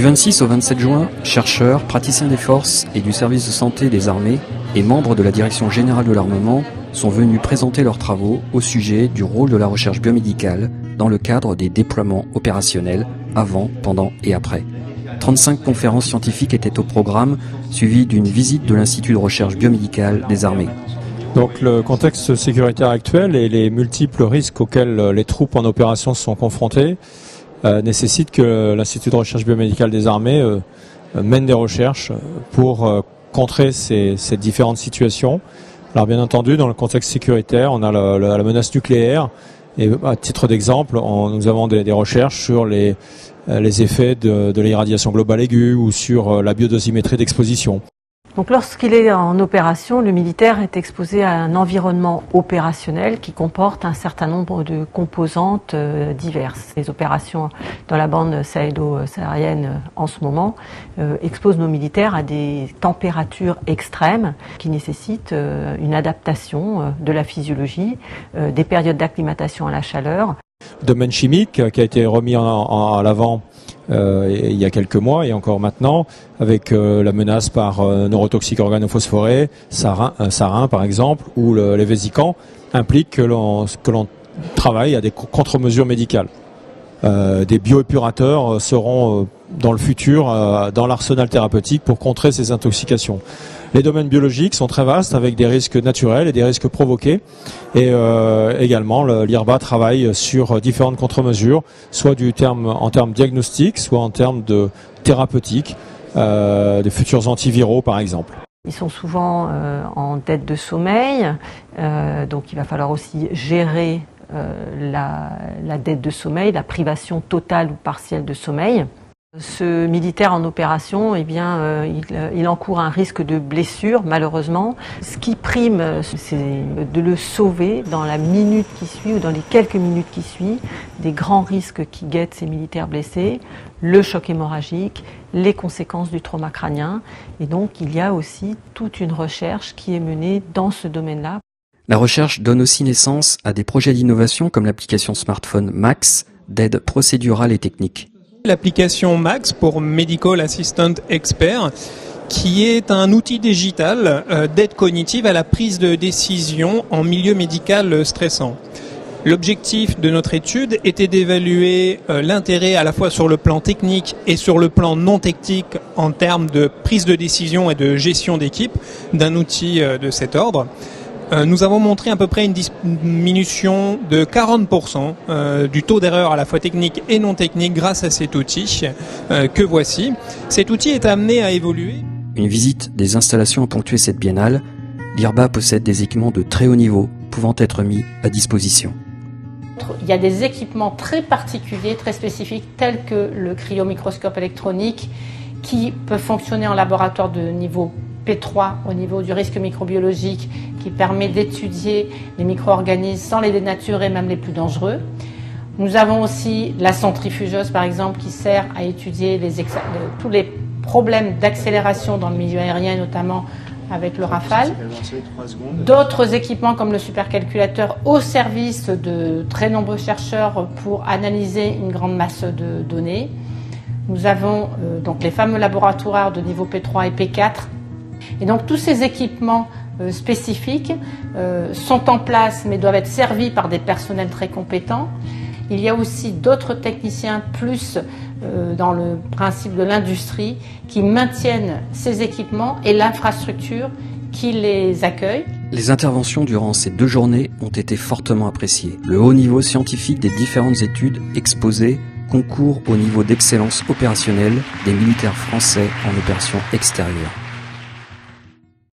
26 au 27 juin, chercheurs, praticiens des forces et du service de santé des armées et membres de la Direction générale de l'armement sont venus présenter leurs travaux au sujet du rôle de la recherche biomédicale dans le cadre des déploiements opérationnels avant, pendant et après. 35 conférences scientifiques étaient au programme, suivies d'une visite de l'Institut de recherche biomédicale des armées. Donc le contexte sécuritaire actuel et les multiples risques auxquels les troupes en opération sont confrontées nécessitent que l'Institut de recherche biomédicale des armées mène des recherches pour contrer ces différentes situations. Alors bien entendu, dans le contexte sécuritaire, on a la menace nucléaire et à titre d'exemple, nous avons des recherches sur les effets de l'irradiation globale aiguë ou sur la biodosimétrie d'exposition. Donc lorsqu'il est en opération, le militaire est exposé à un environnement opérationnel qui comporte un certain nombre de composantes diverses. Les opérations dans la bande sahélo-saharienne en ce moment exposent nos militaires à des températures extrêmes qui nécessitent une adaptation de la physiologie, des périodes d'acclimatation à la chaleur. Domaine chimique qui a été remis à l'avant il y a quelques mois et encore maintenant avec la menace par neurotoxiques organophosphorés, sarin par exemple, ou les vésicants, implique que l'on travaille à des contre-mesures médicales. Des bioépurateurs seront dans le futur dans l'arsenal thérapeutique pour contrer ces intoxications. Les domaines biologiques sont très vastes avec des risques naturels et des risques provoqués. Et également, l'IRBA travaille sur différentes contre-mesures, soit en termes diagnostiques, soit en termes de thérapeutiques, des futurs antiviraux par exemple. Ils sont souvent en dette de sommeil, donc il va falloir aussi gérer la dette de sommeil, la privation totale ou partielle de sommeil. Ce militaire en opération, eh bien, il encourt un risque de blessure, malheureusement. Ce qui prime, c'est de le sauver dans la minute qui suit ou dans les quelques minutes qui suivent des grands risques qui guettent ces militaires blessés, le choc hémorragique, les conséquences du trauma crânien. Et donc, il y a aussi toute une recherche qui est menée dans ce domaine-là. La recherche donne aussi naissance à des projets d'innovation comme l'application smartphone Max d'aide procédurale et technique. L'application Max pour Medical Assistant Expert, qui est un outil digital d'aide cognitive à la prise de décision en milieu médical stressant. L'objectif de notre étude était d'évaluer l'intérêt à la fois sur le plan technique et sur le plan non technique en termes de prise de décision et de gestion d'équipe d'un outil de cet ordre. Nous avons montré à peu près une diminution de 40% du taux d'erreur à la fois technique et non technique grâce à cet outil que voici. Cet outil est amené à évoluer. Une visite des installations a ponctué cette biennale. L'IRBA possède des équipements de très haut niveau pouvant être mis à disposition. Il y a des équipements très particuliers, très spécifiques, tels que le cryomicroscope électronique qui peut fonctionner en laboratoire de niveau P3 au niveau du risque microbiologique qui permet d'étudier les micro-organismes sans les dénaturer, même les plus dangereux. Nous avons aussi la centrifugeuse par exemple qui sert à étudier tous les problèmes d'accélération dans le milieu aérien, notamment avec le Rafale. D'autres équipements comme le supercalculateur au service de très nombreux chercheurs pour analyser une grande masse de données. Nous avons donc les fameux laboratoires de niveau P3 et P4. Et donc tous ces équipements spécifiques sont en place mais doivent être servis par des personnels très compétents. Il y a aussi d'autres techniciens plus dans le principe de l'industrie qui maintiennent ces équipements et l'infrastructure qui les accueille. Les interventions durant ces 2 journées ont été fortement appréciées. Le haut niveau scientifique des différentes études exposées concourt au niveau d'excellence opérationnelle des militaires français en opération extérieure.